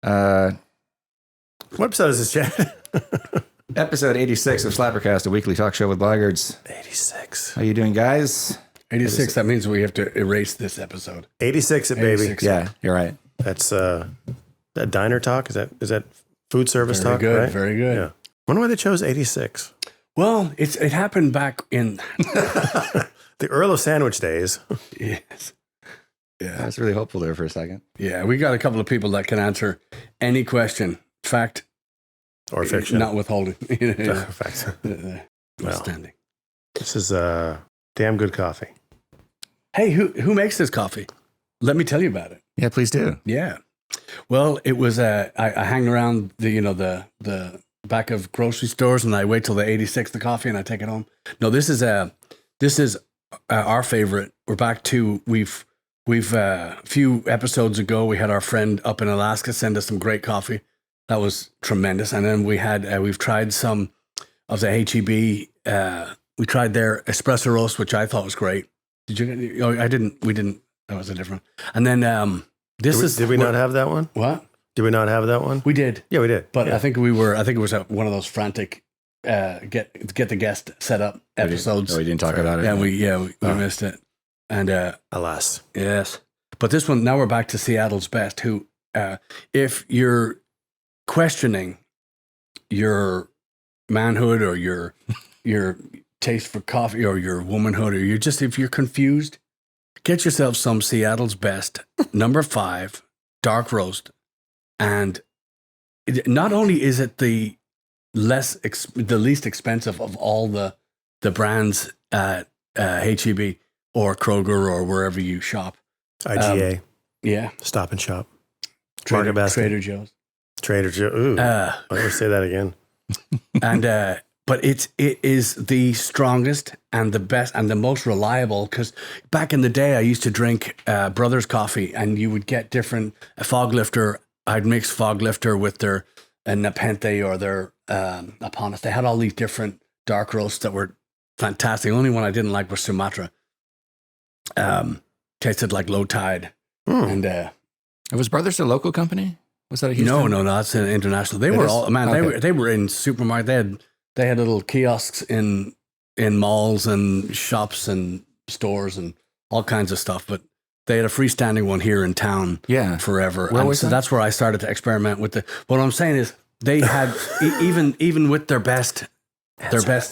What episode is this, Chad? Episode 86 of Slappercast, a weekly talk show with Blaggards. 86. How you doing, guys? 86. That means we have to erase this episode. 86 it, baby. 86. Yeah, you're right. That's that diner talk. Is that food service Very talk? good. Right? Very good. Yeah. Wonder why they chose 86. Well, it happened back in the Earl of Sandwich days. yes. Yeah. I was really hopeful there for a second. Yeah, we got a couple of people that can answer any question, fact or fiction, not withholding. Facts. Outstanding. This is damn good coffee. Hey, who makes this coffee? Let me tell you about it. Yeah, please do. Yeah. Well, it was I hang around the back of grocery stores and I wait till the 86 the coffee and I take it home. No, this is our favorite. We're back to we've a few episodes ago we had our friend up in Alaska send us some great coffee. That was tremendous. And then we had we've tried some of the HEB. We tried their espresso roast, which I thought was great. Did you? Oh, I didn't. We didn't. That was a different. And then Did we not have that one? What? Did we not have that one? We did. Yeah, we did. But yeah. I think it was one of those frantic get the guest set up episodes. We didn't talk about it. Yeah, we missed it. And alas, yes. But this one now we're back to Seattle's Best. Who, if you're questioning your manhood or your taste for coffee or your womanhood, or if you're confused, get yourself some Seattle's Best number 5 dark roast. And not only is it the least expensive of all the brands at HEB or Kroger or wherever you shop. IGA. Yeah. Stop and Shop. Trader Joe's. Trader Joe. Ooh. I'll never say that again. And but it is the strongest and the best and the most reliable, because back in the day I used to drink Brothers Coffee, and you would get different fog lifter. I'd mix fog lifter with their Nepenthe or their Aponis. They had all these different dark roasts that were fantastic. The only one I didn't like was Sumatra. Tasted like Low Tide. And was Brothers a local company? Was that a Houston? No, that's an international. They were all they were in supermarket. They had little kiosks in malls and shops and stores and all kinds of stuff. But they had a freestanding one here in town. Yeah, forever. Where was so that? That's where I started to experiment with the. What I'm saying is they had even with their best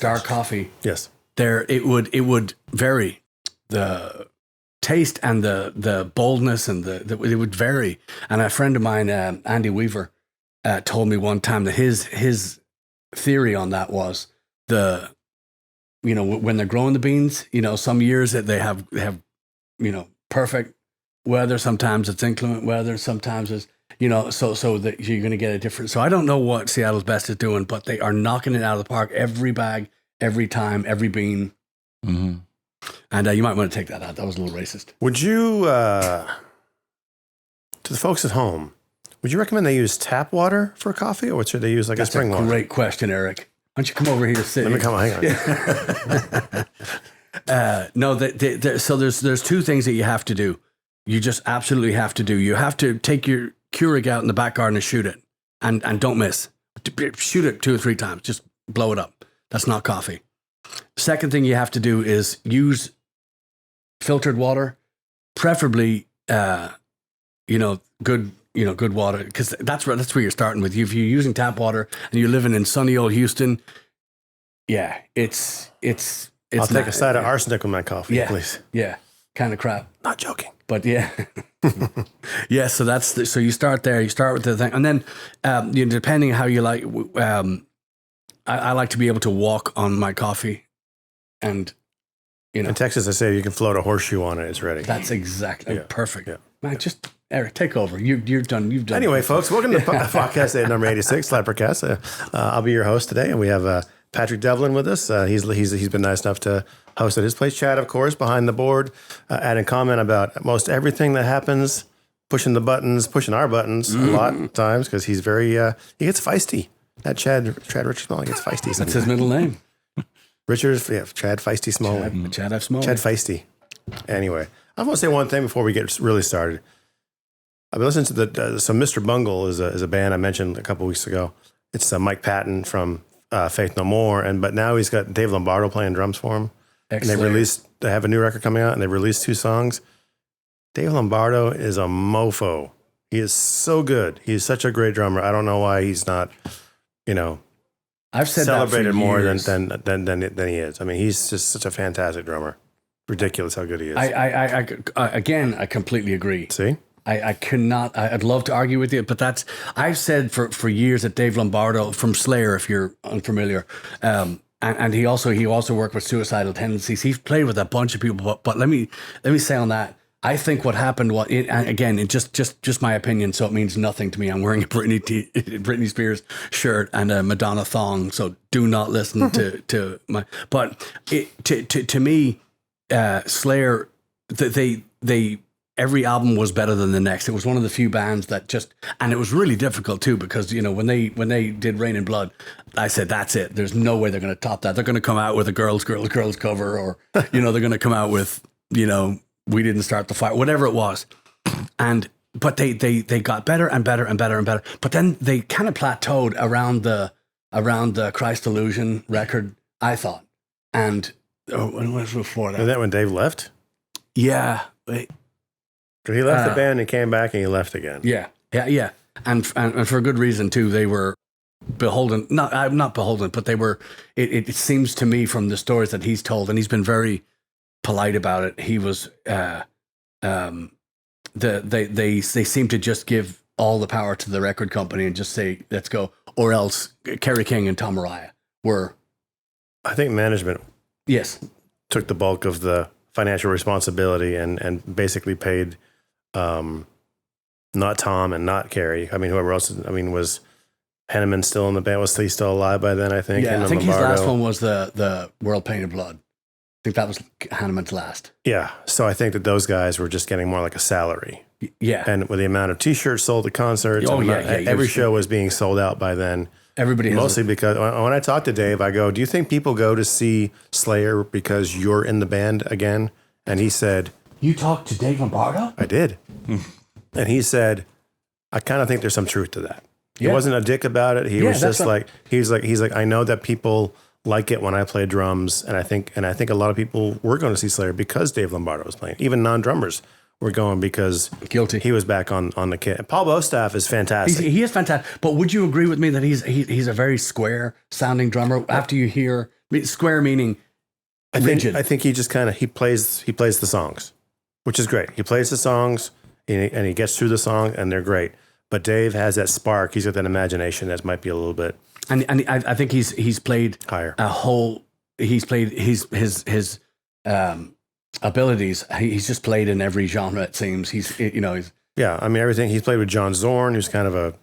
dark coffee. Yes, it would vary the taste and the boldness and it would vary. And a friend of mine, Andy Weaver, told me one time that his theory on that was when they're growing the beans, some years that they have perfect weather, sometimes it's inclement weather, sometimes it's so that you're going to get a different. So I don't know what Seattle's Best is doing, but they are knocking it out of the park every bag, every time, every bean. Mm-hmm. And you might want to take that out. That was a little racist. Would you, to the folks at home, would you recommend they use tap water for coffee, or should they use a spring water? Great question, Eric. Why don't you come over here to sit? Let me come on, hang on. No, so there's two things that you have to do. You just absolutely have to do. You have to take your Keurig out in the back garden and shoot it, and don't miss. Shoot it 2 or 3 times. Just blow it up. That's not coffee. Second thing you have to do is use filtered water, preferably good water, because that's where you're starting with. If you're using tap water and you're living in sunny old Houston, yeah, it's I'll take a side of arsenic with my coffee, please. Yeah, kind of crap. Not joking. But yeah. Yeah, so you start there, you start with the thing, and then depending how you like, I like to be able to walk on my coffee, and in Texas they say you can float a horseshoe on it, it's ready. That's exactly perfect. Yeah. Man, just Eric, take over. You've done. Anyway, folks, welcome to podcast number 86, Slappercast. I'll be your host today, and we have Patrick Devlin with us. He's been nice enough to host at his place. Chad, of course, behind the board, adding comment about most everything that happens, pushing our buttons a lot of times, because he's very he gets feisty. That Chad Richard Smalley gets feisty. That's his middle name. Chad Feisty Smalley. Chad F. Smalley. Chad Feisty. Anyway, I want to say one thing before we get really started. I've been listening to so Mr. Bungle is a band I mentioned a couple weeks ago. It's Mike Patton from Faith No More, but now he's got Dave Lombardo playing drums for him. Excellent. And they have a new record coming out, and they released 2 songs. Dave Lombardo is a mofo. He is so good. He's such a great drummer. I don't know why he's not, I've said celebrated that for more years. than he is. I mean, he's just such a fantastic drummer. Ridiculous how good he is. I completely agree. See? I cannot. I'd love to argue with you, but I've said for years that Dave Lombardo from Slayer, if you're unfamiliar, and he also worked with Suicidal Tendencies. He's played with a bunch of people, but let me say on that. I think what happened was, and again, it just my opinion, so it means nothing to me. I'm wearing a Britney Spears shirt and a Madonna thong, so do not listen to my. But to me, Slayer, they every album was better than the next. It was one of the few bands that and it was really difficult too, because when they did Rain in Blood, I said that's it. There's no way they're going to top that. They're going to come out with a girls cover, or they're going to come out with We Didn't Start the Fire, whatever it was. But they got better and better and better and better. But then they kind of plateaued around the Christ Illusion record, I thought. And when was before that? Is that when Dave left? Yeah. He left the band and came back and he left again. Yeah. And for a good reason too. They were beholden, not beholden, but they were. It seems to me from the stories that he's told, and he's been very polite about it. He was. They seem to just give all the power to the record company and just say let's go, or else Kerry King and Tom Araya were. I think management. Yes. Took the bulk of the financial responsibility and basically paid. Not Tom and not Kerry. I mean, whoever else. I mean, was Henneman still in the band? Was he still alive by then? I think. Yeah, and I think Lombardo. his last one was the World Painted Blood. I think that was Henneman's last. Yeah, so I think that those guys were just getting more like a salary. Yeah, and with the amount of T-shirts sold at concerts, every show was being sold out by then. Everybody mostly because when I talk to Dave, I go, "Do you think people go to see Slayer because you're in the band again?" And he said, "You talked to Dave Lombardo?" I did. And he said, I kind of think there's some truth to that. He wasn't a dick about it. He was just like, he's like, I know that people like it when I play drums. And I think a lot of people were going to see Slayer because Dave Lombardo was playing. Even non-drummers were going because he was back on the kit. Paul Bostaph is fantastic. He is fantastic. But would you agree with me that he's a very square sounding drummer after you hear square meaning rigid? I think he just kind of, he plays the songs, which is great. He plays the songs and he gets through the song and they're great. But Dave has that spark. He's got that imagination that might be a little bit. And I think he's played higher. He's played his abilities. He's just played in every genre. It seems he's. Yeah, I mean everything. He's played with John Zorn, who's kind of a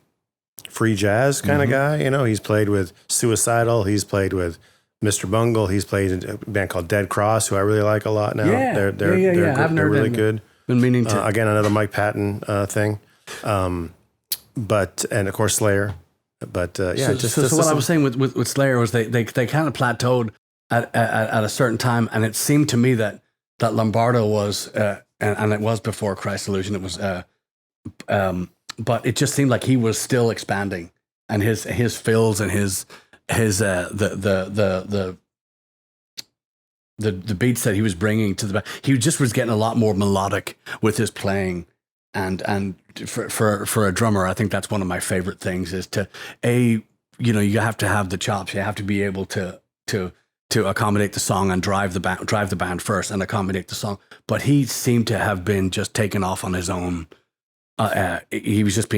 free jazz kind of guy. He's played with Suicidal. He's played with Mr. Bungle. He's played in a band called Dead Cross, who I really like a lot now. Yeah, They're really good. Been meaning to again another Mike Patton thing, but and of course Slayer. But so what I was saying with Slayer was they kind of plateaued at a certain time, and it seemed to me that Lombardo was and it was before Christ Illusion. It was but it just seemed like he was still expanding, and his fills and his the beats that he was bringing to the band, he just was getting a lot more melodic with his playing. And for a drummer, I think that's one of my favorite things is you have to have the chops. You have to be able to accommodate the song and drive the band first and accommodate the song. But he seemed to have been just taken off on his own. He was just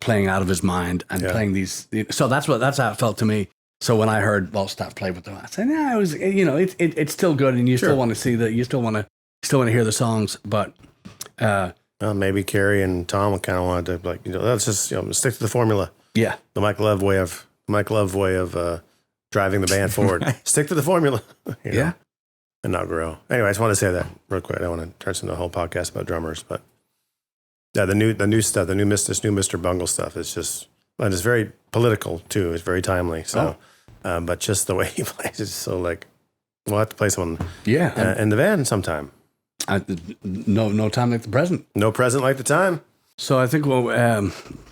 playing out of his mind and playing these. So that's how it felt to me. So when I heard Bostaph play with them, I said, "Yeah, it was. It's still good, and you still want to see that. You still want to hear the songs, but." Maybe Kerry and Tom kind of wanted to let's just stick to the formula. Yeah, the Mike Love way of driving the band forward. Stick to the formula. And not grow. Anyway, I just want to say that real quick. I don't want to turn this into a whole podcast about drummers, but yeah, the new stuff, this new Mr. Bungle stuff is just, and it's very political too. It's very timely. So, but just the way he plays is so like, we'll have to play someone. Yeah, in the van sometime. No time like the present. No present like the time. So I think, well, go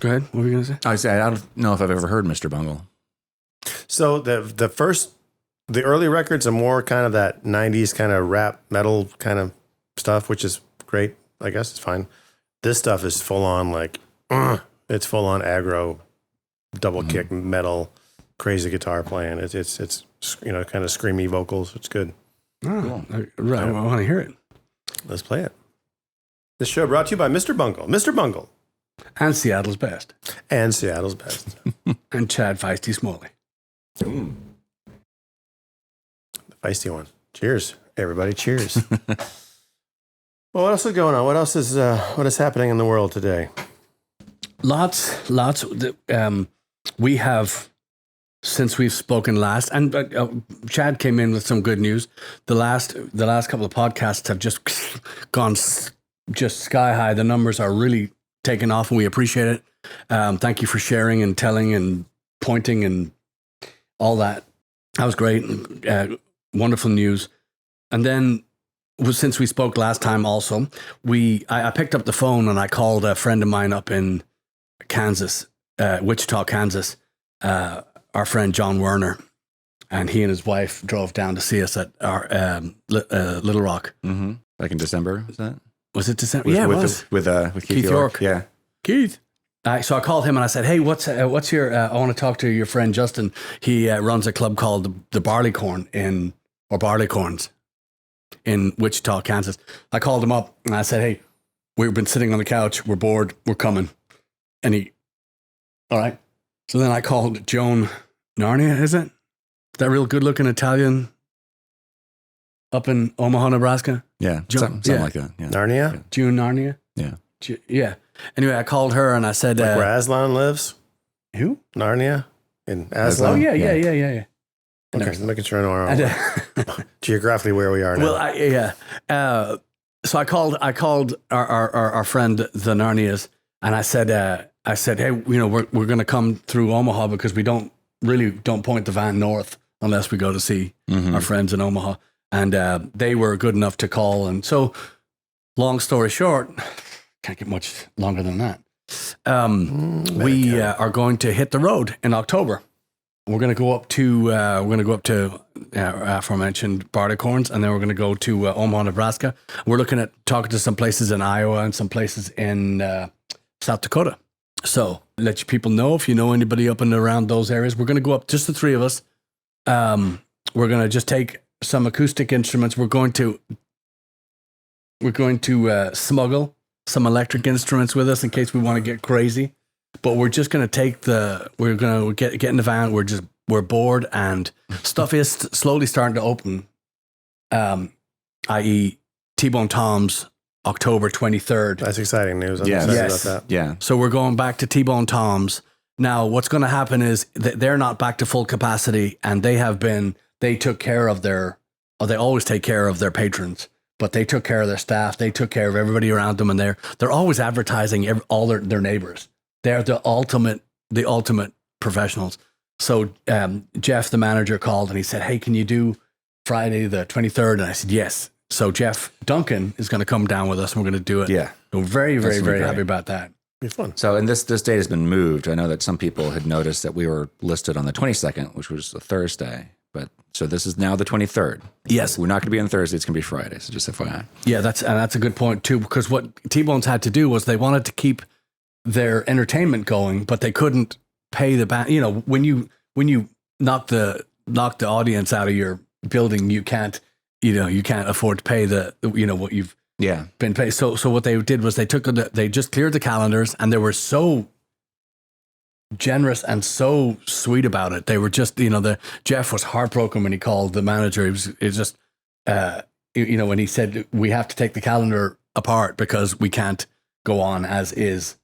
ahead. What were you going to say? I don't know if I've ever heard Mr. Bungle. So the early records are more kind of that 90s kind of rap metal kind of stuff, which is great. I guess it's fine. This stuff is full on it's full on aggro, double kick metal, crazy guitar playing. It's kind of screamy vocals. It's good. Oh, cool. Right. I want to hear it. Let's play it. This show brought to you by Mr. Bungle. Mr. Bungle. And Seattle's Best. And Seattle's Best. And Chad Feisty Smalley. The feisty one. Cheers, everybody. Cheers. Well, what else is going on? What is happening in the world today? Lots. We have, since we've spoken last, and Chad came in with some good news. The last couple of podcasts have just gone just sky high. The numbers are really taking off, and we appreciate it. Thank you for sharing and telling and pointing and all that. That was great. Wonderful news. And then, since we spoke last time also, I picked up the phone and I called a friend of mine up in Kansas, Wichita, Kansas, our friend John Werner, and he and his wife drove down to see us at our Little Rock. Mm-hmm. Back in December, was that? Was it December? Yeah, it was. With Keith York. Yeah. Keith. So I called him and I said, "Hey, what's your? I want to talk to your friend Justin. He runs a club called the Barleycorns in Wichita, Kansas." I called him up and I said, "Hey, we've been sitting on the couch. We're bored. We're coming." And he, all right. So then I called Joan Narnia. Is it that real good-looking Italian up in Omaha, Nebraska? Yeah, something like that. Yeah. Narnia. Yeah. June Narnia. Yeah. Yeah. Anyway, I called her and I said, where Aslan lives? Who? Narnia in Aslan? Oh, yeah. Okay, making sure I know geographically where we are now. Well, so I called our friend, the Narnias, and I said, "Hey, we're going to come through Omaha because we don't point the van north unless we go to see our friends in Omaha." And they were good enough to call. And so, long story short, can't get much longer than that. We are going to hit the road in October. We're going to go up to aforementioned Barleycorns, and then we're going to go to Omaha, Nebraska. We're looking at talking to some places in Iowa and some places in South Dakota. So let you people know if you know anybody up and around those areas. We're going to go up, just the three of us. We're going to just take some acoustic instruments. We're going to smuggle some electric instruments with us in case we want to get crazy. But we're just going to we're going to get in the van. We're bored and stuff is slowly starting to open. I.e. T-Bone Tom's October 23rd. That's exciting news. I'm excited about that. Yeah. So we're going back to T-Bone Tom's. Now, what's going to happen is they're not back to full capacity, and they took care of they always take care of their patrons, but they took care of their staff. They took care of everybody around them, and they're always advertising all their neighbors. They're the ultimate professionals. So Jeff, the manager, called and he said, "Hey, can you do Friday the 23rd?" And I said, "Yes." So Duncan is going to come down with us and we're going to do it. Yeah. So we're very, very, very happy about that. Be fun. So, and this date has been moved. I know that some people had noticed that we were listed on the 22nd, which was a Thursday. But so this is now the 23rd. Yes. We're not going to be on Thursday. It's going to be Friday. So just FYI. Yeah, that's a good point too, because what T-Bones had to do was they wanted to keep their entertainment going, but they couldn't pay the band. When you knock the audience out of your building, you can't afford to pay what you've been paid. So what they did was they just cleared the calendars, and they were so generous and so sweet about it. They were just, Jeff was heartbroken when he called the manager. It was just, when he said, "We have to take the calendar apart because we can't go on as is."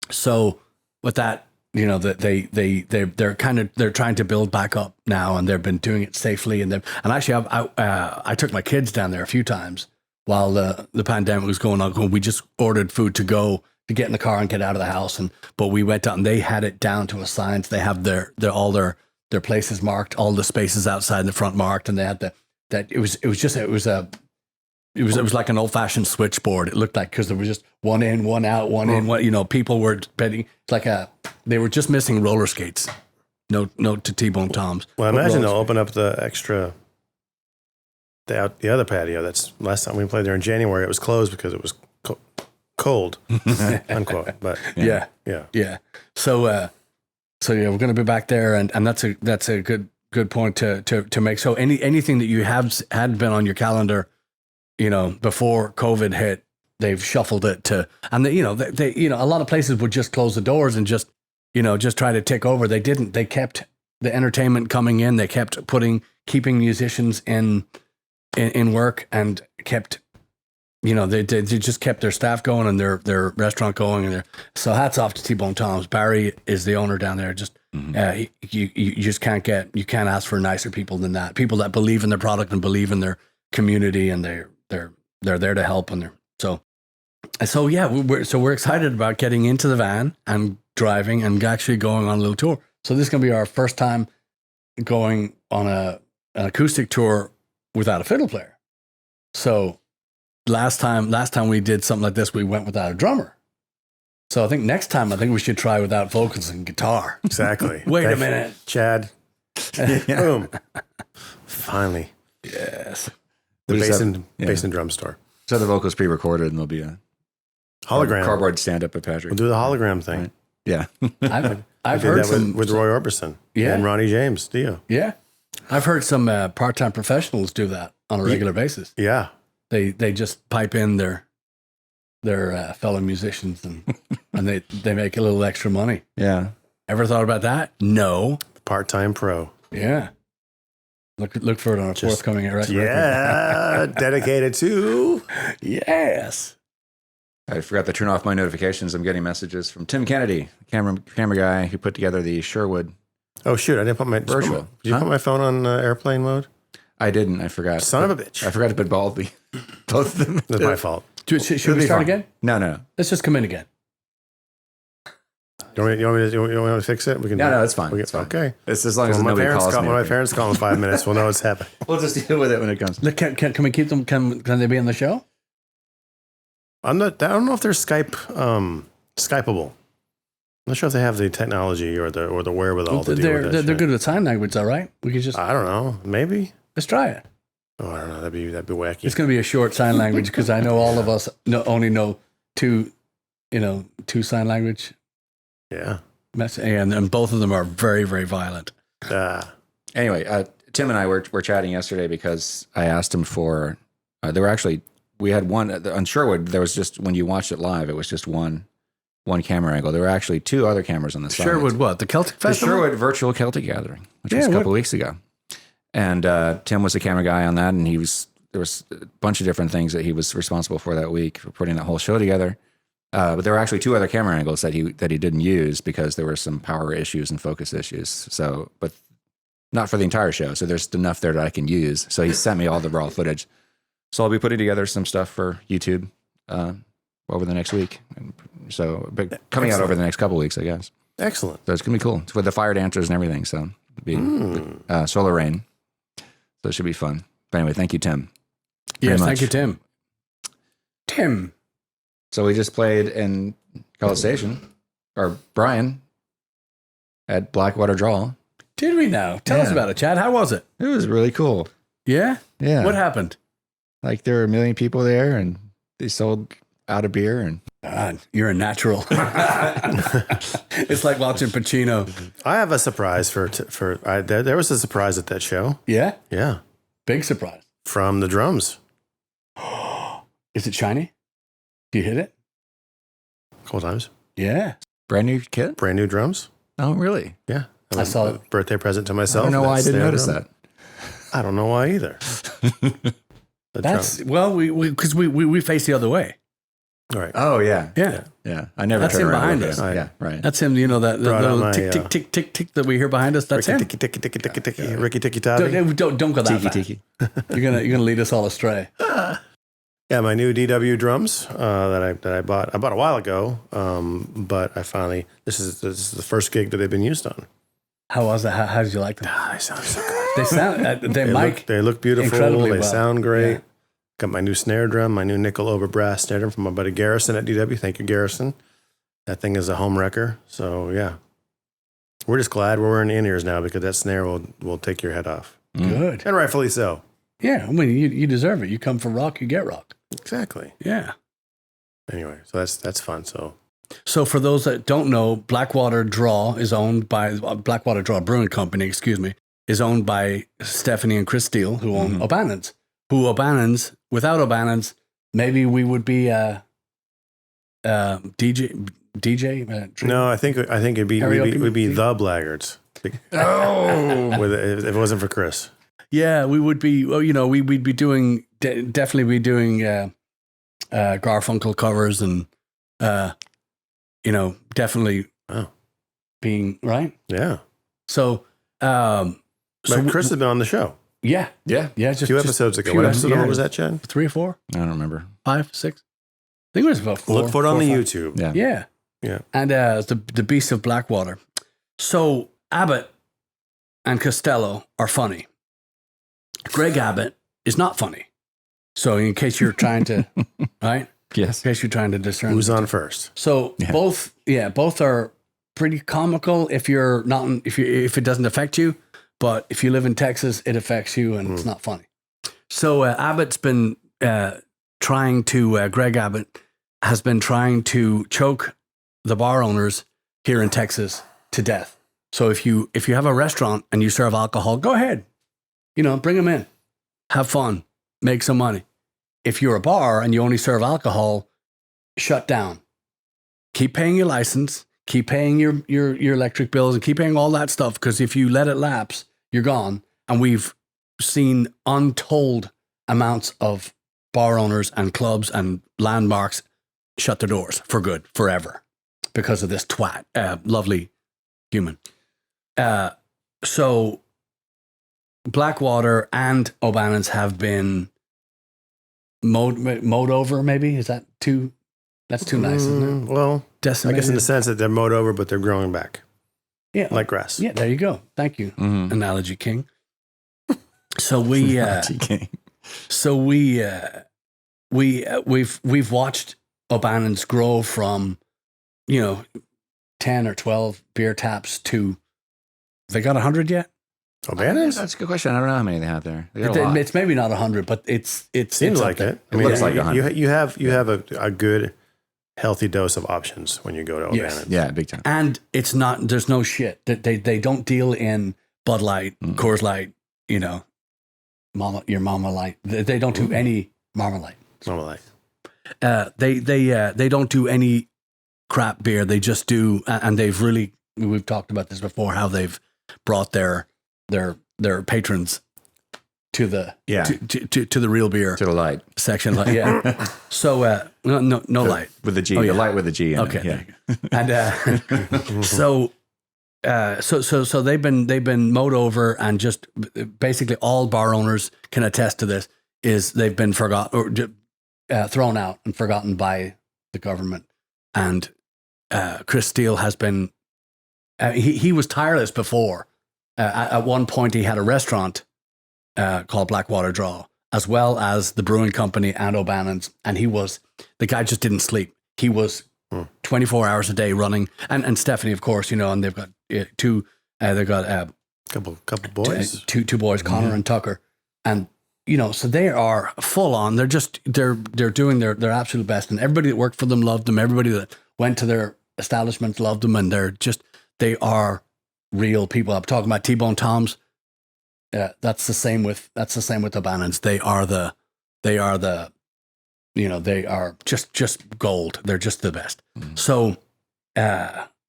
So with that, they're trying to build back up now, and they've been doing it safely. And actually, I took my kids down there a few times while the pandemic was going on. We just ordered food to go to get in the car and get out of the house. But we went out and they had it down to a science. They have all their places marked, all the spaces outside the front marked, and they had it was It was like an old fashioned switchboard. It looked like, because there was just one in, one out, one in, one. You know, people were betting. It's like they were just missing roller skates. No to T-Bone Toms. Well, I imagine they'll open up the extra, the other patio. That's last time we played there in January. It was closed because it was cold, unquote. But Yeah. So yeah, we're going to be back there, and that's a good point to make. So anything that you had been on your calendar, you know, before COVID hit, they've shuffled it to, and they a lot of places would just close the doors and just try to take over. They didn't. They kept the entertainment coming in. They kept keeping musicians in work, and kept, they just kept their staff going and their restaurant going. And so hats off to T-Bone Toms. Barry is the owner down there. Just you just can't ask for nicer people than that. People that believe in their product and believe in their community, and they're there to help. And so yeah, we're excited about getting into the van and driving and actually going on a little tour. So this is going to be our first time going on an acoustic tour without a fiddle player. So last time we did something like this, we went without a drummer. So I think next time, we should try without vocals and guitar. Exactly. Wait a minute, Chad. Boom. Finally. Yes. The bass and drum store. So the vocals pre-recorded, and there'll be a Hologram. cardboard stand-up of Patrick. We'll do the hologram thing. Right. Yeah. I've did heard that with Roy Orbison and Ronnie James, Dio. Yeah. I've heard some part-time professionals do that on a regular basis. Yeah. They just pipe in their fellow musicians and they make a little extra money. Yeah. Ever thought about that? No. Part-time pro. Yeah. Look for it on a forthcoming record. Yeah. Dedicated to. Yes. I forgot to turn off my notifications. I'm getting messages from Tim Kennedy, camera guy who put together the Sherwood. Oh, shoot. I didn't put my virtual. Did you put my phone on airplane mode? I didn't. I forgot. Son of a bitch. I forgot to put both of them. That's my fault. Should we start again? No. Let's just come in again. You want me to fix it? We can. No, it's fine. It's fine. Okay. It's as long as nobody calls me. When my parents call in 5 minutes, we'll know what's happening. We'll just deal with it when it comes. Look, can we keep them? Can they be on the show? I don't know if they're Skypeable. I'm not sure if they have the technology or the wherewithal to deal with that. They're good with sign language, all right? We could just. I don't know. Maybe. Let's try it. Oh, I don't know. That'd be wacky. It's going to be a short sign language because I know all of us only know two sign language. Yeah. And both of them are very, very violent. Anyway, Tim and I were chatting yesterday because I asked him for. We had one on Sherwood. There was just, when you watched it live, it was just one camera angle. There were actually two other cameras on the side. Sherwood what? The Celtic Festival? The Sherwood Virtual Celtic Gathering, which was a couple weeks ago. And Tim was the camera guy on that, and there was a bunch of different things that he was responsible for that week for putting that whole show together. But there were actually two other camera angles that he didn't use because there were some power issues and focus issues. So, but not for the entire show. So there's enough there that I can use. So he sent me all the raw footage. So I'll be putting together some stuff for YouTube over the next week. So coming out over the next couple of weeks, I guess. Excellent. So it's going to be cool. It's with the fire dancers and everything. So it'll be Solar Rain. So it should be fun. But anyway, thank you, Tim. Yes, thank you, Tim. Tim. So we just played in College Station, or Bryan, at Blackwater Draw. Did we now? Tell us about it, Chad. How was it? It was really cool. Yeah? Yeah. What happened? Like there were a million people there, and they sold out of beer. And God, you're a natural. It's like watching Pacino. I have a surprise there was a surprise at that show. Yeah? Yeah. Big surprise. From the drums. Is it shiny? Do you hit it? A couple times. Yeah. brand new kit? Brand new drums. Oh, really? Yeah. I saw it. Birthday present to myself. I don't know why I didn't notice that. I don't know why either. Because we face the other way. All right. Oh, yeah. Yeah. I never That's turn him around behind with us. it. Yeah, right. That's him, the little tick, my, tick, tick, tick, tick that we hear behind us. That's him. Ricky Tikki Tavi. Don't go that fast. Tiki. You're gonna lead us all astray. Yeah, my new DW drums that I bought a while ago, but I finally this is the first gig that they've been used on. How was that? How did you like them? They sound so good. They look They look beautiful. They sound great. Got my new snare drum, my new nickel over brass snare drum from my buddy Garrison at DW. Thank you, Garrison. That thing is a home wrecker. So yeah, we're just glad we're wearing in-ears now because that snare will take your head off. Good. And rightfully so. Yeah, I mean, you deserve it. You come for rock, you get rock. Exactly. Yeah. Anyway, so that's fun. So for those that don't know, Blackwater Draw is owned by Blackwater Draw Brewing Company, is owned by Stephanie and Chris Steele, who own O'Bannon's. Without O'Bannon's, maybe we would be DJ. No, I think we'd be the Blaggards. If it wasn't for Chris. Yeah, we would be. Well, we'd be doing definitely be doing Garfunkel covers and definitely being right. Yeah. So, but Chris has been on the show. Yeah. Just 2 episodes ago. What episode number was that, Chad? 3 or 4? I don't remember. 5, 6? I think it was about 4. Look for it on the YouTube. Yeah. And the Beast of Blackwater. So Abbott and Costello are funny. Greg Abbott is not funny. So in case you're trying to, right? Yes. In case you're trying to discern. Who's on first? So both are pretty comical if you're not, if it doesn't affect you. But if you live in Texas, it affects you and it's not funny. So Abbott's been Greg Abbott has been trying to choke the bar owners here in Texas to death. So if you have a restaurant and you serve alcohol, go ahead. Bring them in. Have fun. Make some money. If you're a bar and you only serve alcohol, shut down. Keep paying your license. Keep paying your electric bills and keep paying all that stuff, because if you let it lapse, you're gone. And we've seen untold amounts of bar owners and clubs and landmarks shut their doors for good, forever, because of this twat, lovely human. So Blackwater and O'Bannon's have been mowed over, maybe? Is that too... That's too nice, isn't it? Well, decimated. I guess in the sense that they're mowed over, but they're growing back. Yeah. Like grass. Yeah, there you go. Thank you, Analogy King. So we've watched O'Bannon's grow from, 10 or 12 beer taps to, they got 100 yet? O'Bannon's? That's a good question. I don't know how many they have there. They got a lot. It's maybe not 100, but it seems like it. It looks like 100. You have a good, healthy dose of options when you go to O'Bannon's. Yeah, big time. And it's not, there's no shit. They don't deal in Bud Light, Coors Light, your Mama Light. They don't do any Marmalade. Marmalade. They don't do any crap beer. They just do, and we've talked about this before, how they've brought their patrons to the to the real beer, to the light section. Yeah. So no light with the G. Oh, yeah. The light with the G. In okay. It, And so they've been mowed over, and just basically all bar owners can attest to this, is they've been forgotten or thrown out and forgotten by the government. And Chris Steele has been he was tireless before. At one point, he had a restaurant called Blackwater Draw, as well as the brewing company and O'Bannon's. And the guy just didn't sleep. He was 24 hours a day running. And Stephanie, of course, and they've got two, they've got couple boys, two boys, Connor and Tucker. And, so they are full on. They're doing their absolute best. And everybody that worked for them loved them. Everybody that went to their establishments loved them. And they are real people. I'm talking about T-Bone Toms. That's the same with O'Bannon's. They are just gold. They're just the best. So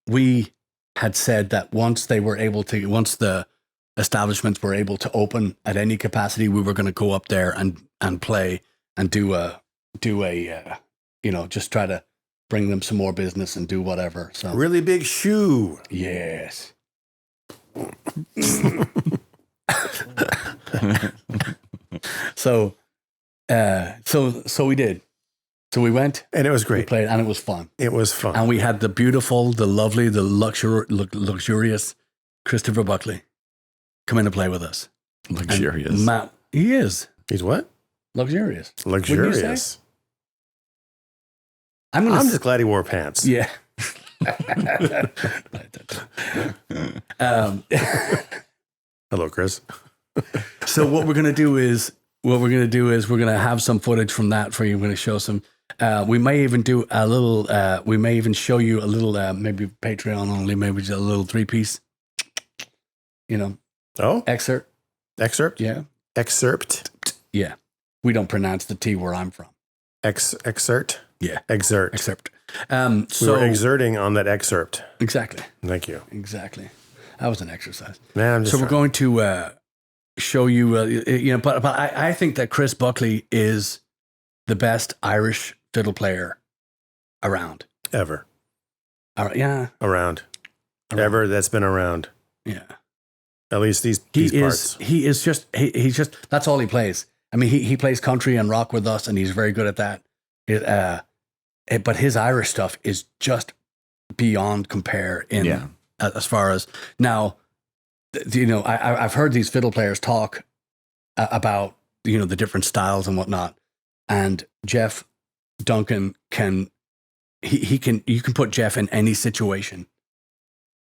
we had said that once the establishments were able to open at any capacity, we were going to go up there and play and do a just try to bring them some more business and do whatever. So really big shoe. Yes. So we did. So we went, and it was great. We played, and it was fun. It was fun, and we had the beautiful, the lovely, the luxurious Christopher Buckley come in and play with us. Luxurious. Matt, he is. He's what? Luxurious. Luxurious. I'm just glad he wore pants. Yeah. Hello, Chris. So what we're gonna do is we're gonna have some footage from that for you. We're gonna show some. We may even do a little. We may even show you a little. Maybe Patreon only. Maybe just a little 3-piece. Excerpt. Excerpt. Yeah. Excerpt. Yeah. We don't pronounce the T where I'm from. Excerpt. Yeah. Excerpt. Excerpt. We were exerting on that excerpt. Exactly. Thank you. Exactly. That was an exercise. Man, we're going to show you, but I think that Chris Buckley is the best Irish fiddle player around. Ever. Yeah. Around. Ever that's been around. Yeah. At least these parts. He's just that's all he plays. I mean, he plays country and rock with us, and he's very good at that. But his Irish stuff is just beyond compare as far as now. I've heard these fiddle players talk about the different styles and whatnot, and Jeff Duncan you can put Jeff in any situation,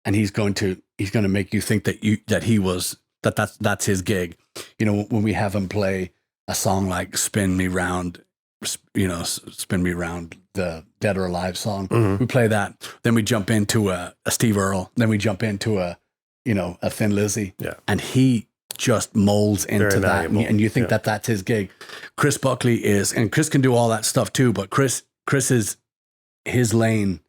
and he's going to make you think that that's his gig. When we have him play a song like "Spin Me Round," "Spin Me Round," the Dead or Alive song. Mm-hmm. We play that, then we jump into a Steve Earle, then we jump into a Thin Lizzy, and he just molds into very that, and you think that's his gig. Chris Buckley and Chris can do all that stuff too, but Chris is his lane,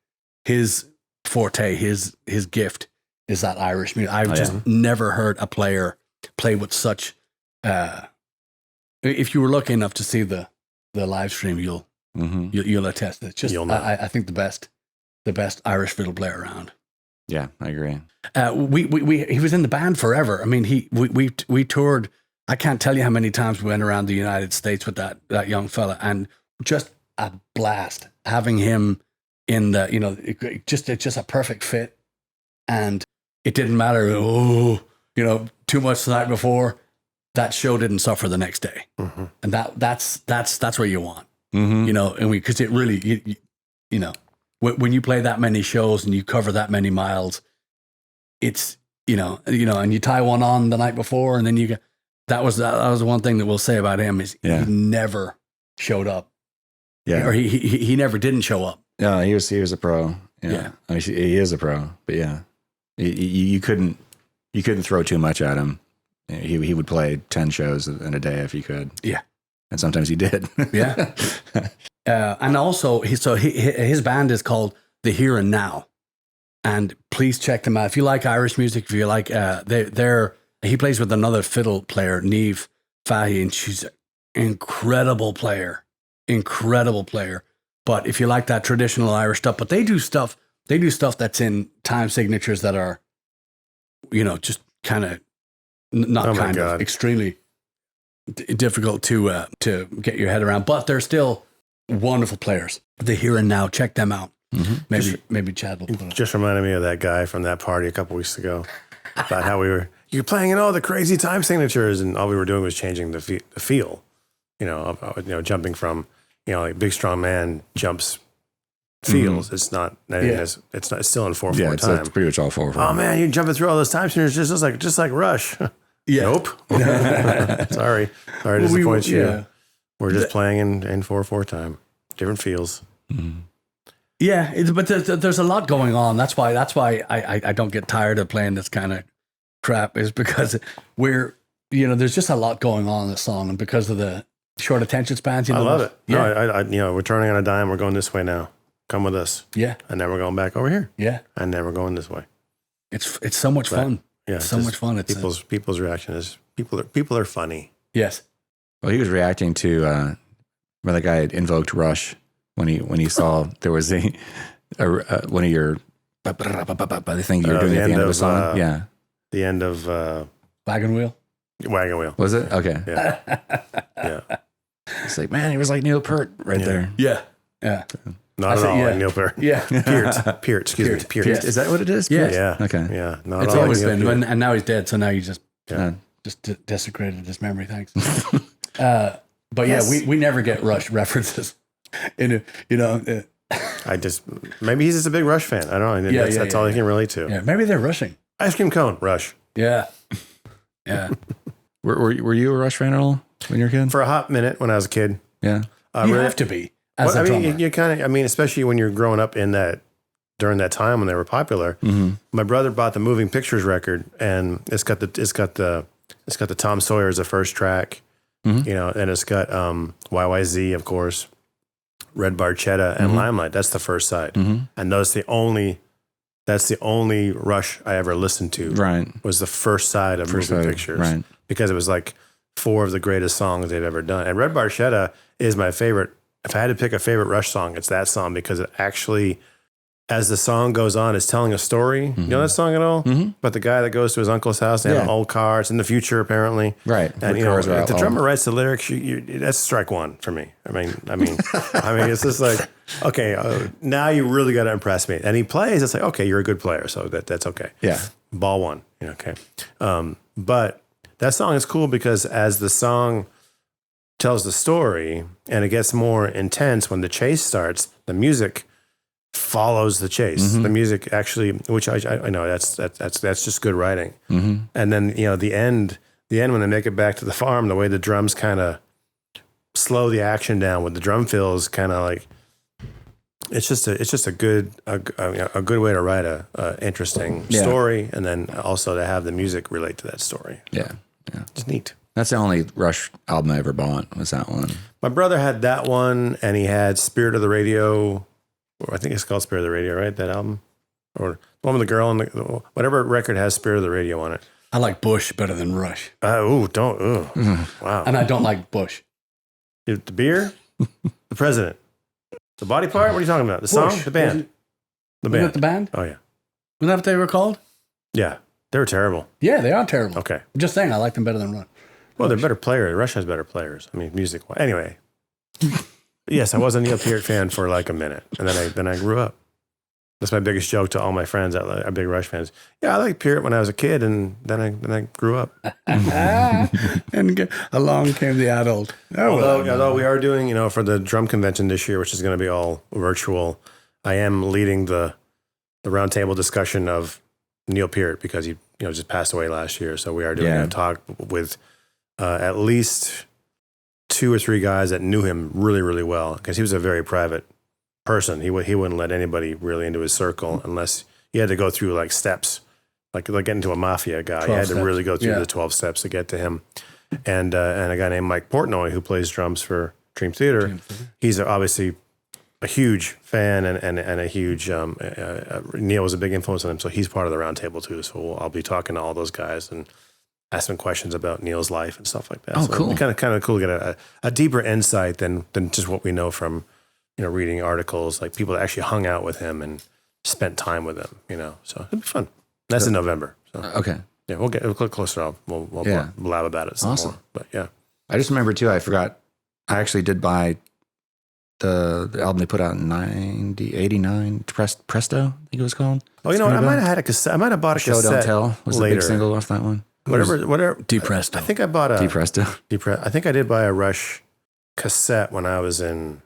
his forte, his gift is that Irish music. I've just never heard a player play with such. If you were lucky enough to see the live stream, you'll attest. It's just I think the best Irish fiddle player around. Yeah, I agree. He was in the band forever. I mean, we toured. I can't tell you how many times we went around the United States with that young fella, and just a blast having him in the. It's just a perfect fit, and it didn't matter. Too much the night before. That show didn't suffer the next day, and that's what you want. And because it really, when you play that many shows and you cover that many miles, it's and you tie one on the night before, and then that was the one thing that we'll say about him is he never showed up, or he never didn't show up. Yeah, he was a pro. Yeah, I mean, he is a pro, but you couldn't throw too much at him. He would play 10 shows in a day if he could. Yeah. And sometimes he did. Yeah. And also, his band is called The Here and Now. And please check them out. If you like Irish music, if you like, he plays with another fiddle player, Niamh Fahey, and she's an incredible player. But if you like that traditional Irish stuff, but they do stuff that's in time signatures that are, just kind of, extremely difficult to get your head around, but they're still wonderful players. The Here and Now, check them out. Mm-hmm. Maybe Chad will put it. Just reminded me of that guy from that party a couple weeks ago about how you're playing in all the crazy time signatures, and all we were doing was changing the feel. Jumping from like big strong man jumps feels. It's not. It's still in 4/4 time. It's pretty much all 4/4. Oh man, you're jumping through all those time signatures just like Rush. Yeah. Nope. Sorry to disappoint you. Yeah. We're just playing in 4/4 time. Different feels. Mm-hmm. Yeah, but there's a lot going on. That's why I don't get tired of playing this kind of crap, is because there's just a lot going on in the song, and because of the short attention spans. I love it. Yeah. No, we're turning on a dime. We're going this way now. Come with us. Yeah. And then we're going back over here. Yeah. And then we're going this way. It's so much fun. Yeah, it's so much fun. It's people's reaction is people are funny. Yes. Well, he was reacting to remember that guy had invoked Rush when he saw there was one of your the thing you were doing at the end of a song. The end of Wagon Wheel. Wagon Wheel. Was it? Okay. Yeah. Yeah. It's like, man, he was like Neil Peart right there. Yeah. Yeah. Not at all like Neil Peart. Yeah. Peart. Peart. Is that what it is? Yeah. Yeah. Okay. Yeah. It's always been, and now he's dead, so now you just desecrated his memory. Thanks. But Yes. yeah, we never get Rush references. Maybe he's just a big Rush fan. I don't know. That's all he can relate to. Yeah, maybe they're rushing. Ice cream cone, Rush. Yeah. Yeah. Were you a Rush fan at all when you were a kid? For a hot minute when I was a kid. Yeah. You have to be as a drummer. You kind of, especially when you're growing up during that time when they were popular. Mm-hmm. My brother bought the Moving Pictures record, and it's got the Tom Sawyer as the first track, Mm-hmm. and it's got YYZ, of course, Red Barchetta, and Mm-hmm. Limelight. That's the first side, Mm-hmm. and that's the only Rush I ever listened to. Right. Was the first side of Moving Pictures, right? Because it was like 4 of the greatest songs they've ever done, and Red Barchetta is my favorite. If I had to pick a favorite Rush song, it's that song because it actually, as the song goes on, it's telling a story. Mm-hmm. You know that song at all? Mm-hmm. But the guy that goes to his uncle's house, they have an old car. It's in the future, apparently. Right. And if the drummer writes the lyrics, that's strike one for me. I mean, it's just like, okay, now you really got to impress me. And he plays. It's like, okay, you're a good player, so that's okay. Yeah. Ball one. Okay. But that song is cool because as the song tells the story and it gets more intense when the chase starts, the music follows the chase. Mm-hmm. The music actually, which I know that's just good writing. Mm-hmm. And then the end when they make it back to the farm, the way the drums kind of slow the action down with the drum fills, kind of like it's just a good way to write a interesting story, and then also to have the music relate to that story. Yeah. It's neat. That's the only Rush album I ever bought, was that one. My brother had that one, and he had Spirit of the Radio. Or I think it's called Spirit of the Radio, right? That album, or the one with the girl on whatever record has Spirit of the Radio on it. I like Bush better than Rush. Wow. And I don't like Bush. The beer, the president, the body part. What are you talking about? The song, Bush. the band, the band. The band? Oh yeah, Wasn't that what they were called? yeah. They were terrible. Yeah, they are terrible. Okay. I'm just saying I like them better than Rush. Well, they're better players. Rush has better players. I mean, music. Anyway, yes, I was a Neil Peart fan for like a minute, and then I grew up. That's my biggest joke to all my friends that are big Rush fans. Yeah, I liked Peart when I was a kid, and then I grew up. And along came the adult. Although we are doing, for the drum convention this year, which is going to be all virtual, I am leading the roundtable discussion of Neil Peart because he just passed away last year. So we are doing a talk with at least 2 or 3 guys that knew him really, really well, because he was a very private person. He wouldn't let anybody really into his circle unless you had to go through like steps, like getting to a mafia guy. You had to really go through the 12 steps to get to him. And a guy named Mike Portnoy, who plays drums for Dream Theater, he's obviously a huge fan and a huge Neil was a big influence on him, so he's part of the roundtable too. So I'll be talking to all those guys and asking questions about Neil's life and stuff like that. Oh, so cool! Kind of cool to get a deeper insight than just what we know from reading articles, like people that actually hung out with him and spent time with him. So it'll be fun. That's in November. So Okay. yeah, we'll get closer. We'll blab about it some Awesome. more. But yeah, I just remember too, I forgot, I actually did buy the album they put out in 89, Presto, I think it was called. Oh, what? I might have had a cassette. I might have bought a Show cassette. Don't Tell was later. the big single off that one. Whatever. Depresto. I think I bought a Depresto. I think I did buy a Rush cassette when I was in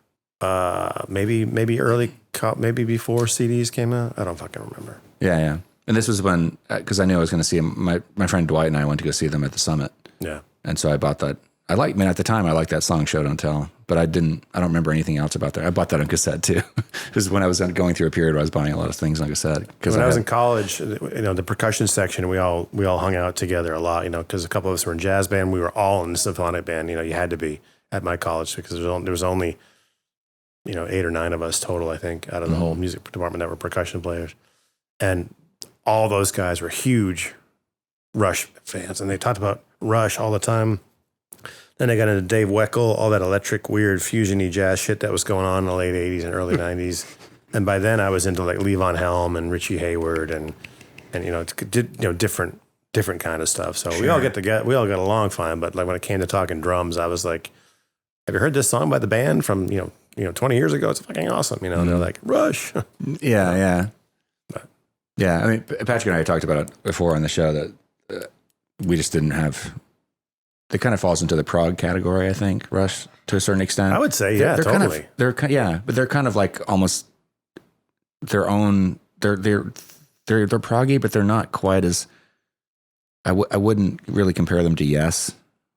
maybe maybe before CDs came out. I don't fucking remember. Yeah. And this was when, because I knew I was going to see him. My friend Dwight and I went to go see them at the Summit. Yeah. And so I bought that. At the time I liked that song, Show Don't Tell, but I don't remember anything else about that. I bought that on cassette too. Because when I was going through a period where I was buying a lot of things on cassette. When I was in college, the percussion section, we all hung out together a lot, because a couple of us were in jazz band. We were all in the symphonic band. You had to be at my college because there was only 8 or 9 of us total, I think, out of the whole music department that were percussion players. And all those guys were huge Rush fans, and they talked about Rush all the time. Then I got into Dave Weckl, all that electric, weird, fusion-y jazz shit that was going on in the late 80s and early 90s. And by then I was into like Levon Helm and Richie Hayward and different kind of stuff. So we all got along fine, but like when it came to talking drums, I was like, have you heard this song by the band from 20 years ago? It's fucking awesome. They're like, Rush. Yeah. Yeah. I mean, Patrick and I talked about it before on the show that we just didn't have kind of falls into the prog category, I think, Rush, to a certain extent. I would say, yeah, totally. But they're kind of like almost their own. They're proggy, but they're not quite as. I wouldn't really compare them to Yes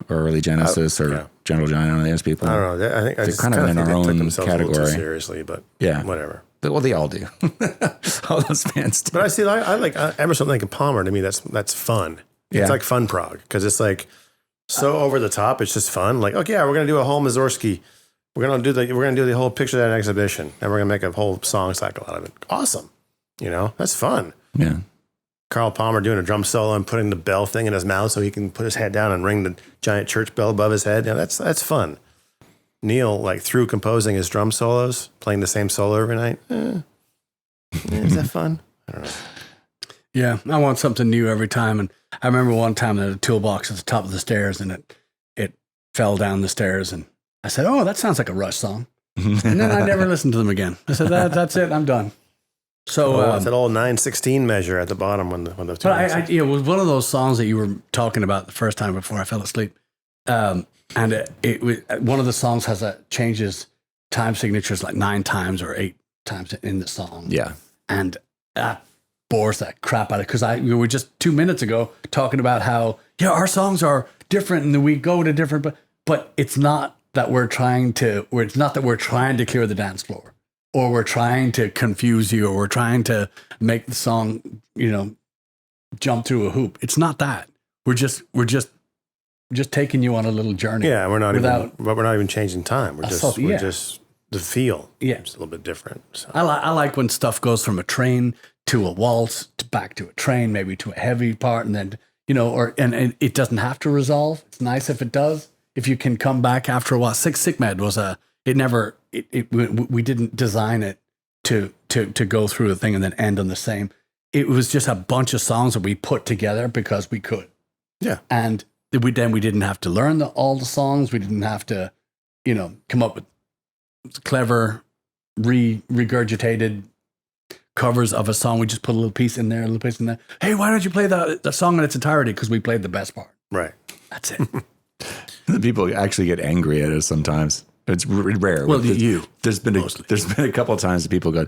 or early Genesis or General Giant or those people. I don't know. I think they're kind of in our own category. Seriously, but whatever. Well, they all do. All those bands do. But I see. I like Emerson, Lake and Palmer. To me, that's fun. It's like fun prog because it's like so over the top. It's just fun. Like, okay, we're gonna do a whole Mussorgsky. We're gonna do the whole picture of that exhibition, and we're gonna make a whole song cycle out of it. Awesome. That's fun. Yeah. Carl Palmer doing a drum solo and putting the bell thing in his mouth so he can put his head down and ring the giant church bell above his head. That's fun. Neil, like through composing his drum solos, playing the same solo every night. Is that fun? I don't know. Yeah, I want something new every time. And I remember one time there was a toolbox at the top of the stairs and it fell down the stairs. And I said, oh, that sounds like a Rush song. And then I never listened to them again. I said, that's it. I'm done. So it's that old 9/16 measure at the bottom when the but it was one of those songs that you were talking about the first time before I fell asleep. And it one of the songs changes time signatures like 9 times or 8 times in the song. Yeah. And that bores that crap out of it. Because we were just 2 minutes ago talking about how, our songs are different and we go to different, but it's not that we're trying to clear the dance floor or we're trying to confuse you or we're trying to make the song, jump through a hoop. It's not that. We're just taking you on a little journey. Yeah, we're not even changing time. We're just the feel. Yeah, it's a little bit different. So. I like when stuff goes from a train to a waltz to back to a train, maybe to a heavy part, and then and it doesn't have to resolve. It's nice if it does. If you can come back after a while. Sick Med was we didn't design it to go through a thing and then end on the same. It was just a bunch of songs that we put together because we could. Yeah, and we didn't have to learn all the songs. We didn't have to, come up with clever, regurgitated covers of a song. We just put a little piece in there, a little piece in there. Hey, why don't you play the song in its entirety? Because we played the best part. Right. That's it. The people actually get angry at us sometimes. It's rare. Well, there's been a couple of times that people go,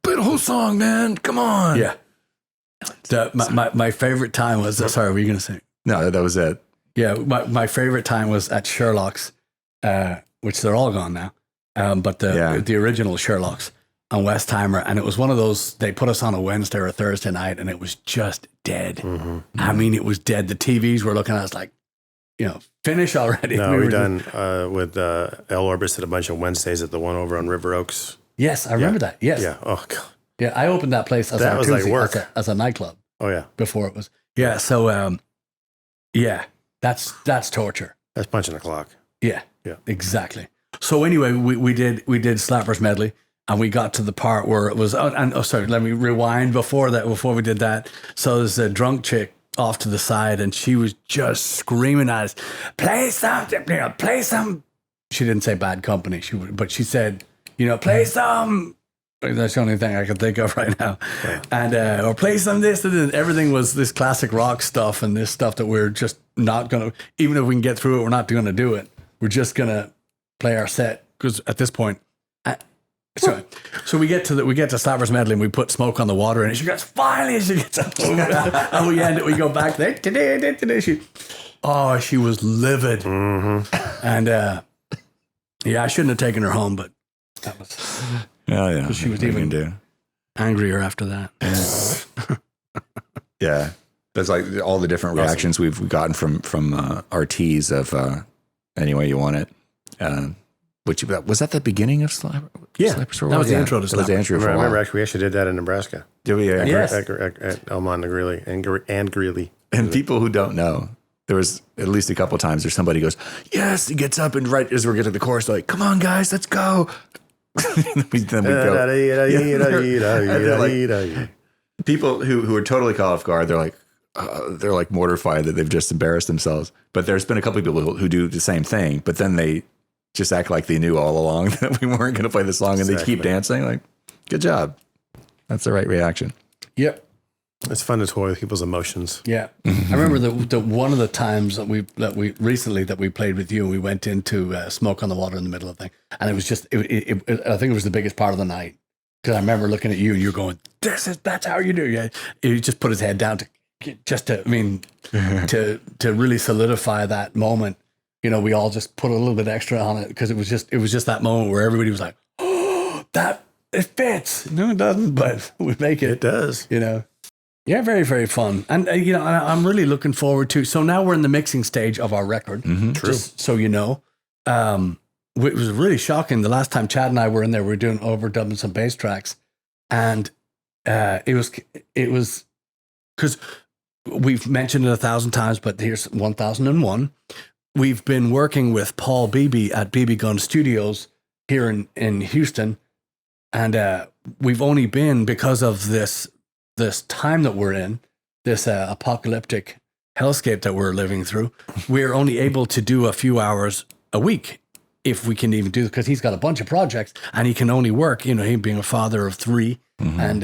play the whole song, man. Come on. Yeah. My favorite time was, sorry, were you going to say? No, that was it. Yeah, my favorite time was at Sherlock's, which they're all gone now, but the original Sherlock's on Westheimer, and it was one of those, they put us on a Wednesday or a Thursday night, and it was just dead. Mm-hmm. I mean, it was dead. The TVs were looking at us like, finish already. No, we've done with El Orbis did a bunch of Wednesdays at the one over on River Oaks. Yes, I remember that. Yes. Yeah. Oh, God. Yeah, I opened that place as a nightclub. Oh, yeah. Before it was. Yeah, so, that's torture. That's punching the clock. Yeah, exactly. So anyway, we did Slappers Medley, and we got to the part where it was. Sorry, let me rewind before we did that. So there's a drunk chick off to the side, and she was just screaming at us, "Play something, play some." She didn't say Bad Company, but she said, play some. That's the only thing I can think of right now. Yeah. And or play some this and everything was this classic rock stuff and this stuff that we're just not going to, even if we can get through it, we're not going to do it. We're just going to play our set because at this point, so we get to Slappers Medley and we put Smoke on the Water and she goes, finally she gets up and we end it, we go back there. She was livid. Mm-hmm. And I shouldn't have taken her home, but that was... Yeah. She was even angrier after that. Yeah. That's like all the different reactions we've gotten from RTs of Any Way You Want It. Which was that the beginning of Slappers? Yeah, that was the intro to Slappers. That was the intro. I remember actually we actually did that in Nebraska. Did we? Yes. At Omaha NE and Greeley. And people who don't know, there was at least a couple of times where somebody goes, yes, he gets up and right as we're getting to the chorus, they're like, come on guys, let's go. then we go. People who are totally caught off guard, they're like mortified that they've just embarrassed themselves. But there's been a couple of people who do the same thing, but then they just act like they knew all along that we weren't going to play the song, and they keep dancing. Like, good job. That's the right reaction. Yep. It's fun to toy with people's emotions. Yeah. I remember the one of the times that we recently played with you, we went into Smoke on the Water in the middle of the thing. And it was just, I think it was the biggest part of the night. Because I remember looking at you and you're going, that's how you do it. Yeah. He just put his head down to really solidify that moment. You know, we all just put a little bit extra on it because it was just that moment where everybody was like, oh, it fits. No, it doesn't, but we make it. It does. You know. Yeah, very, very fun. And, you know, I'm really looking forward to, so now we're in the mixing stage of our record. True. Just so you know. It was really shocking. The last time Chad and I were in there, we were doing overdubbing some bass tracks. And it was because we've mentioned it 1,000 times, but here's 1001. We've been working with Paul Beebe at BB Gun Studios here in Houston. And we've only been, because of this time that we're in, this apocalyptic hellscape that we're living through, we're only able to do a few hours a week, if we can even do it, because he's got a bunch of projects and he can only work, you know, he being a father of 3 and,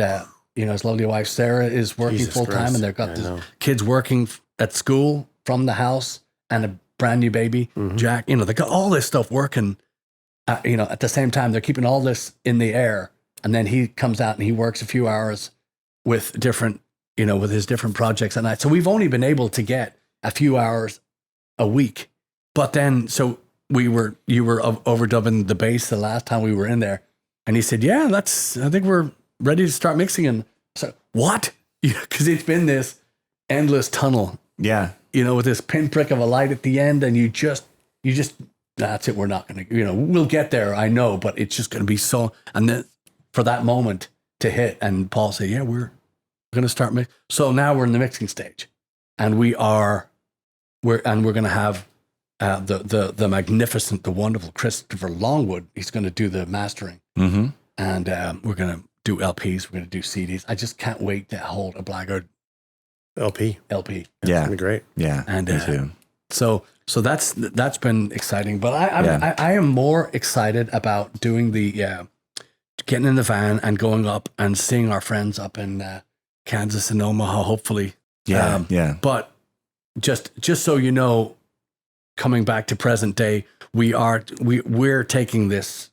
you know, his lovely wife, Sarah, is working full time, and they've got the kids working at school from the house and a brand new baby, Jack, you know, they got all this stuff working, you know, at the same time, they're keeping all this in the air. And then he comes out and he works a few hours with different, you know, with his different projects at night. So we've only been able to get a few hours a week. But then, so you were overdubbing the bass the last time we were in there. And he said, yeah, I think we're ready to start mixing. And so, what? Because it's been this endless tunnel. Yeah. You know, with this pinprick of a light at the end. And you just, that's it. We're not going to, you know, we'll get there. I know, but it's just going to be so, and then for that moment to hit. And Paul said, yeah, we're going to start mixing. So now we're in the mixing stage, and we're going to have the magnificent, the wonderful Christopher Longwood. He's going to do the mastering, and we're going to do LPs. We're going to do CDs. I just can't wait to hold a Blackguard LP. Yeah, it's gonna be great. Yeah, and me too. So that's been exciting. But I am more excited about doing the getting in the van and going up and seeing our friends up in Kansas and Omaha, hopefully. Yeah. But just so you know, coming back to present day, we're taking this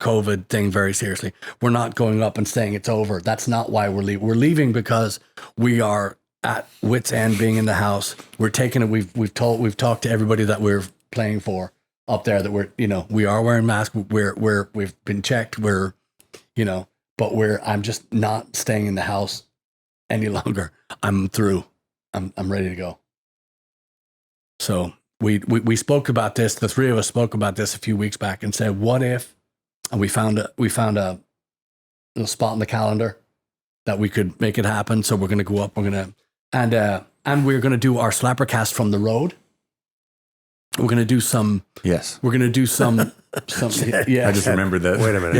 COVID thing very seriously. We're not going up and saying it's over. That's not why we're leaving. We're leaving because we are at wit's end, being in the house. We're taking it. We've talked to everybody that we're playing for up there that we are wearing masks. We've been checked. I'm just not staying in the house any longer. I'm through. I'm ready to go. So we spoke about this. The three of us spoke about this a few weeks back and said, what if? And we found a little spot in the calendar that we could make it happen. So we're going to go up. We're going to and we're going to do our Slappercast from the road. We're going to do some. Yes. We're going to do some. Yeah. I just remembered that. Wait a minute.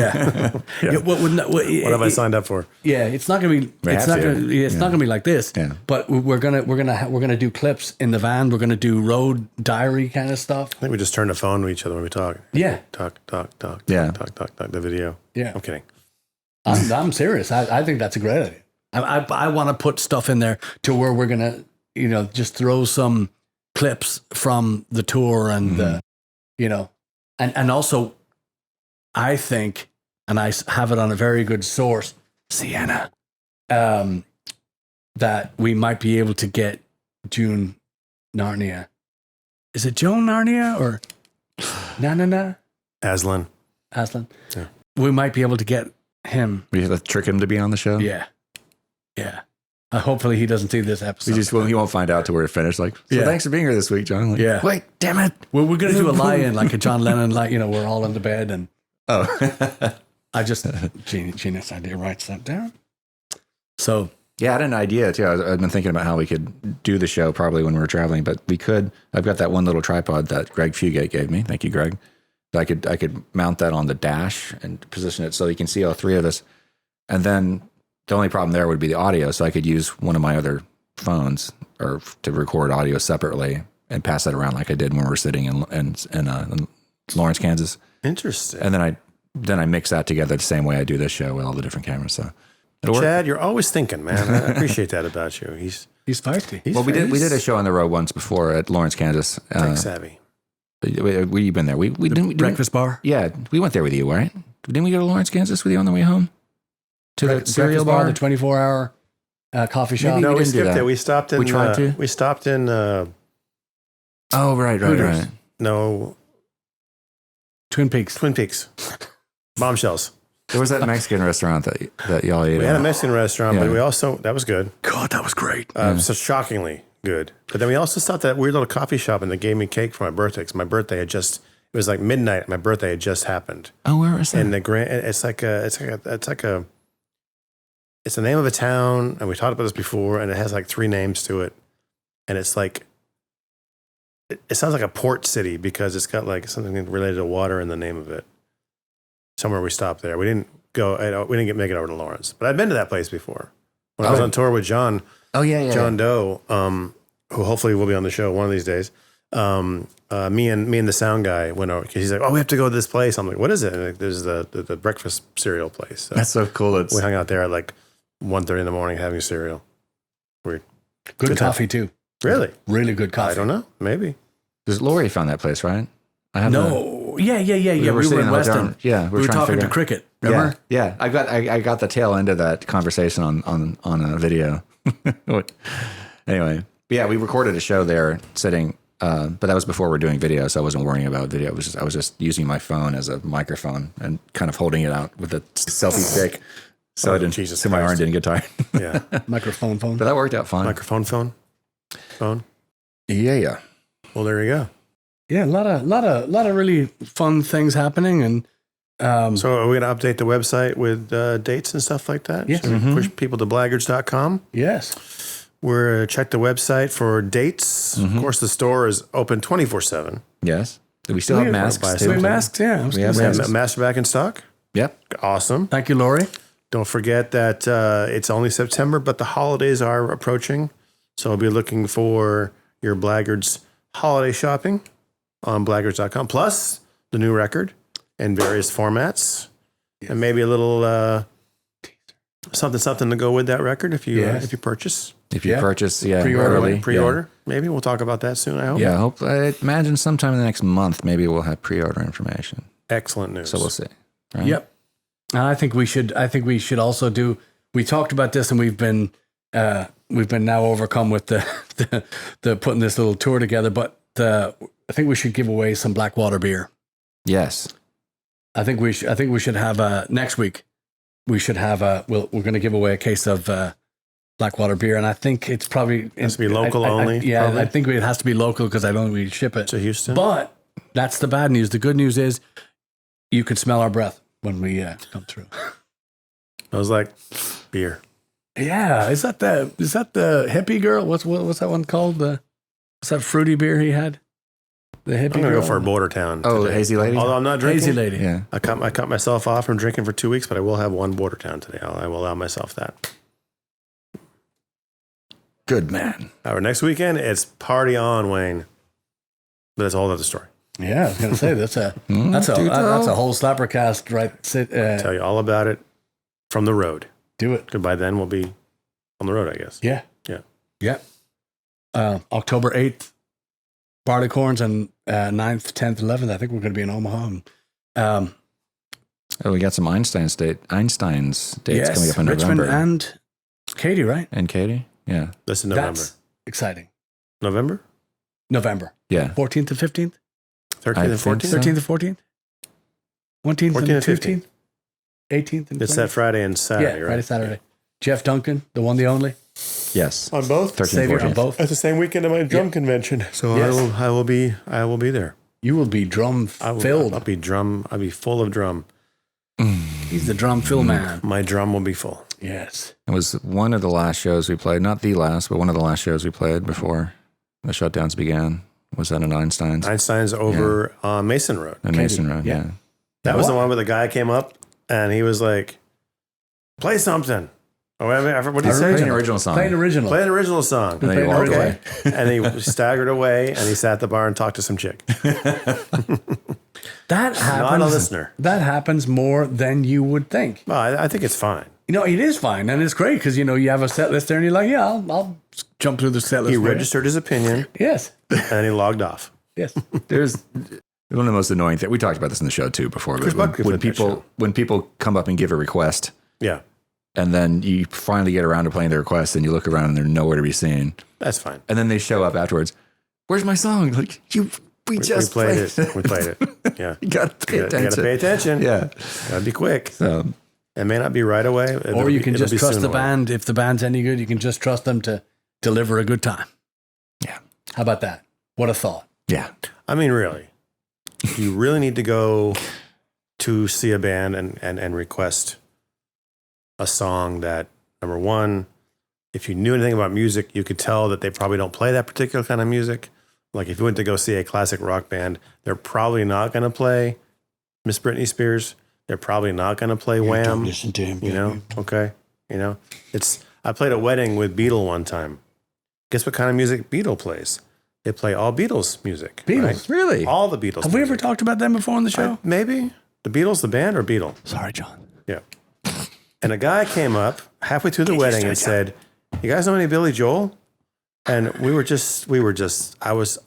Yeah. What have I signed up for? Yeah, it's not going to be. It's not going to be like this. Yeah. But we're gonna do clips in the van. We're gonna do road diary kind of stuff. I think we just turn the phone to each other when we talk. Yeah. Talk. Yeah. Talk. The video. Yeah. I'm kidding. I'm serious. I think that's a great idea. I want to put stuff in there to where we're gonna, just throw some clips from the tour and and also I think, and I have it on a very good source, Sienna, that we might be able to get June Narnia. Is it Joan Narnia or Na? Aslan. Yeah. We might be able to get him. We have to trick him to be on the show. Yeah. Hopefully he doesn't see this episode. He won't find out till we're finished. Thanks for being here this week, John. Wait, damn it. Well, we're going to do a lie-in, like a John Lennon, we're all in the bed and... Oh. I just... Genius idea, writes that down. So... Yeah, I had an idea too. I've been thinking about how we could do the show probably when we were traveling, but we could... I've got that one little tripod that Greg Fugate gave me. Thank you, Greg. I could mount that on the dash and position it so you can see all three of us. And then... The only problem there would be the audio, so I could use one of my other phones or to record audio separately and pass that around like I did when we were sitting in Lawrence, Kansas. Interesting. And then I mix that together the same way I do this show with all the different cameras. So It'll work. Chad, you're always thinking, man. I appreciate that about you. He's feisty. he's Well, we did a he's show on the road once before at Lawrence, Kansas. tech savvy. We've been there. We didn't Breakfast bar. Yeah, we went there with you, right? Didn't we go to Lawrence, Kansas with you on the way home? To the cereal bar? The 24-hour coffee shop. Maybe No, we we didn't do skipped that. it. We stopped in. We tried to? We stopped in. Oh, right. Hooters. No, Twin Peaks. Twin Peaks. Bombshells. There was that Mexican restaurant that y'all ate We had a at. Mexican restaurant, Yeah. but we also that was good. God, that was great. So shockingly good. But then we also stopped at that weird little coffee shop, and they gave me cake for my birthday. Because my birthday had just. It was like midnight. My birthday had just happened. Oh, where was that? And the grand, it's the name of a town, and we talked about this before, and it has like 3 names to it, and it's like, it sounds like a port city because it's got like something related to water in the name of it. Somewhere we stopped there. We didn't make it over to Lawrence, but I'd been to that place before when I was on tour with John. Oh, yeah. John Doe, who hopefully will be on the show one of these days. Me and the sound guy went over because he's like, "Oh, we have to go to this place." I'm like, "What is it?" And like, there's the breakfast cereal place. So That's so cool. we hung out there at like 1:30 in the morning having cereal. Weird. Good coffee, too. Really? Really good coffee. I don't know. Maybe. Because Lori found that place, right? I have No. Yeah. We were sitting in in the hotel. Weston. Yeah, We were trying talking figure to out- Cricket. Remember? Yeah. I got the tail end of that conversation on a video. Anyway, yeah, we recorded a show there sitting, but that was before we're doing video, so I wasn't worrying about video. I was just using my phone as a microphone and kind of holding it out with a selfie stick, so I didn't. Jesus so my arm Christ. didn't get tired. Yeah. Microphone phone. But that worked out fine. Microphone phone. Yeah. Well, there you go. Yeah, a lot of really fun things happening, and So are we going to update the website with dates and stuff like that? Yes. Should we push people to blaggards.com? yes, We're check the website for dates. Of course, the store is open 24/7. Yes. Do we still have masks? buy too? some. we masks. Yeah, I was We gonna have say. We have masks. Master back in stock. Yep. Awesome. Thank you, Lori. Don't forget that it's only September, but the holidays are approaching. So I'll be looking for your Blaggards holiday shopping on blaggards.com, plus the new record in various formats, and maybe a little something to go with that record if you purchase. If you Yeah. purchase, Pre-order, early, Pre-order. Maybe we'll talk about that soon, I hope. Yeah, I hope. I imagine sometime in the next month, maybe we'll have pre-order information. Excellent news. So we'll see. Right? Yep. I think we should also do. We talked about this, and we've been now overcome with the putting this little tour together. But I think we should give away some Blackwater beer. Yes. I think we should have next week. We should have we're going to give away a case of Blackwater beer, and I think it's probably Has to be local only, yeah, probably. I think it has to be local because I don't think we ship it to Houston. But that's the bad news. The good news is you could smell our breath when we come through. I was like, beer. Yeah, is that the hippie girl? What's that one called? What's that fruity beer he had? The hippie I'm gonna girl. go for a Border Town. Oh, today. Hazy Lady? Although I'm not drinking. Hazy lady. Yeah. I cut myself off from drinking for 2 weeks, but I will have one Border Town today. I will allow myself that. Good man. Our next weekend, it's party on, Wayne. But that's a whole other story. Yeah, I was gonna say that's a whole slappercast, right? Tell you all about it from the road. Do it. Because by then we'll be on the road, I guess. Yeah. Yeah. Yeah. October 8th, Barleycorns, and 9th, 10th, 11th. I think we're going to be in Omaha. Oh, we got some Einstein's dates Yes, coming up in Richmond November. and Katie, right? And Katie? Yeah. This is November. That's exciting. November? November. Yeah. 14th to 15th? 13th I and think 14th? so. 13th to 14th? 14th 14th and and 15th? 18th and It's 20th? that Friday and Saturday, Yeah, right? Friday, Saturday. Jeff Duncan, the one, the only. Yes. On both? 13th, Savior 14th. on both. At the same weekend of my drum convention. So Yes. I will be there. You will be drum filled. I'll be full of drum. He's the drum fill man. My drum will be full. Yes. It was one of the last shows we played. Not the last, but one of the last shows we played before the shutdowns began. Was that at Einstein's? Einstein's over on Mason Road. On Mason Road, yeah. yeah. That was the one where the guy came up and he was like, play something. Or whatever. What did he say? Play an original song. Playing original. Play an original song. And then he walked away. And he staggered away and he sat at the bar and talked to some chick. That happens. Not a listener. That happens more than you would think. Well, I think it's fine. You know, it is fine, and it's great because, you know, you have a set list there, and you're like, yeah, I'll jump through the set list. He registered his opinion. Yes. And he logged off. Yes. There's one of the most annoying things. We talked about this in the show too before. But when people come up and give a request, yeah, and then you finally get around to playing the request, and you look around and they're nowhere to be seen. That's fine. And then they show up afterwards. Where's my song? Like we just played it. We played it. Yeah, you gotta pay attention. You gotta pay attention. Yeah, gotta be quick. So. It may not be right away. Or you can just trust the band. If the band's any good, you can just trust them to deliver a good time. Yeah. How about that? What a thought. Yeah. I mean, really, you really need to go to see a band and request a song that, number one, if you knew anything about music, you could tell that they probably don't play that particular kind of music. Like if you went to go see a classic rock band, they're probably not going to play Miss Britney Spears. They're probably not going to play Wham. Don't listen to him. You know, okay. You know, I played a wedding with Beatle one time. Guess what kind of music Beatle plays? They play all Beatles music. Beatles, right? Really? All the Beatles. Have we ever talked about them before on the show? Maybe. The Beatles, the band, or Beatle? Sorry, John. Yeah. And a guy came up halfway through the wedding and said, "You guys know any Billy Joel?" And I was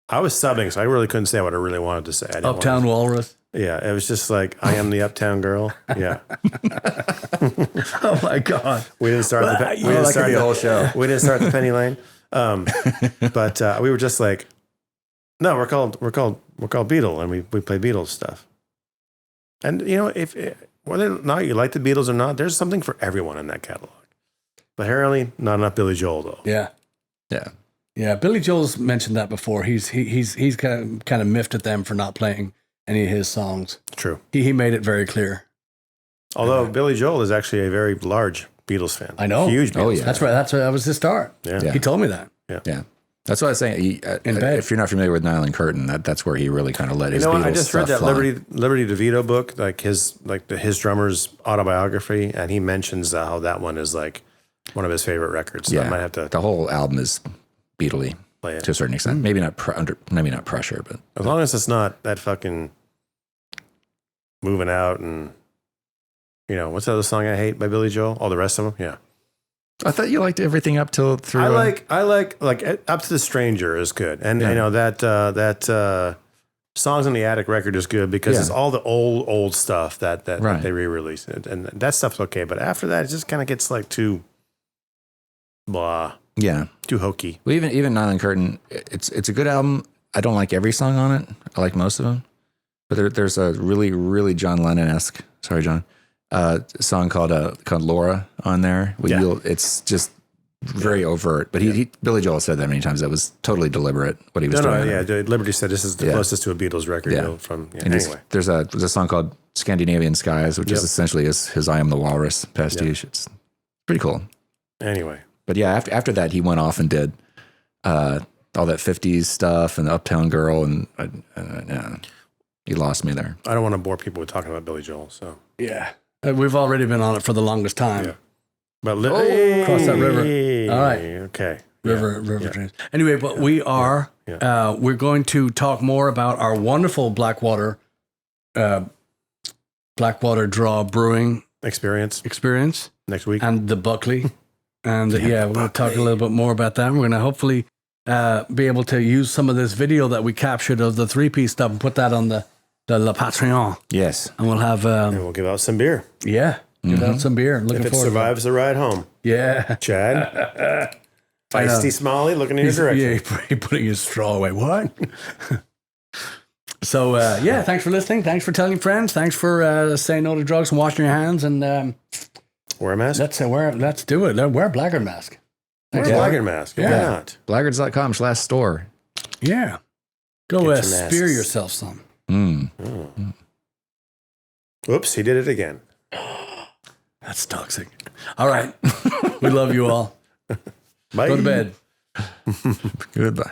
subbing, so I really couldn't say what I really wanted to say. Uptown Walrus. Yeah, it was just like, I am the Uptown Girl. Yeah. Oh my God. We didn't start the whole show. We didn't start the Penny Lane. But we were just like, no, we're called Beatle, and we play Beatles stuff. And you know, if whether or not you like the Beatles or not, there's something for everyone in that catalog. But apparently, not enough Billy Joel though. Yeah. Yeah. Yeah. Billy Joel's mentioned that before. He's kind of miffed at them for not playing any of his songs. True. He made it very clear. Although Billy Joel is actually a very large Beatles fan. I know. Huge Beatles yeah. That's right. That was his start. Yeah. He told me that. Yeah. That's what I was saying. If you're not familiar with Nylon Curtin, that's where he really kind of let his Beatles I just read that fly. Liberty DeVito book, like his drummer's autobiography, and he mentions how that one is like one of his favorite records. So I might have to. The whole album is Beatle-y play it to a certain extent. Maybe not Pressure, but as long as it's not that fucking Moving Out and what's the other song I hate by Billy Joel? All the rest of them, yeah. I thought you liked everything up till through. I like Up to the Stranger is good, and I know that Songs in the Attic record is good because it's all the old stuff that they re-released, and that stuff's okay. But after that, it just kind of gets like too blah, too hokey. Well, even Nylon Curtin, it's a good album. I don't like every song on it. I like most of them, but there's a really really John Lennon-esque. Sorry, John. Song called Laura on there. It's just very overt. But Billy Joel said that many times. That was totally deliberate what he was doing. Liberty said this is the closest to a Beatles record. Anyway, there's a song called Scandinavian Skies, which is essentially his I Am the Walrus pastiche. It's pretty cool. Anyway, but after that he went off and did all that 50s stuff and Uptown Girl and he lost me there. I don't want to bore people with talking about Billy Joel. So yeah. We've already been on it for the longest time. Yeah. But cross that river. All right. Okay. River trains. Anyway, but we are we're going to talk more about our wonderful Blackwater Draw Brewing experience next week, and the Buckley, and we're going to talk a little bit more about that. We're going to hopefully be able to use some of this video that we captured of the 3-piece stuff and put that on the Le Patreon. Yes. And we'll have... and we'll give out some beer. Yeah. Give out some beer. If it survives the ride home. Yeah. Chad. Feisty Smalley looking in your direction. Yeah, he putting his straw away. What? So, thanks for listening. Thanks for telling your friends. Thanks for saying no to drugs and washing your hands. And wear a mask? Let's do it. Wear a blackguard mask. Wear a blackguard mask. Why not? Blaggards.com/store. Yeah. Go spear yourself some. Oops, he did it again. That's toxic. All right. We love you all. Bye. Go to bed. Goodbye.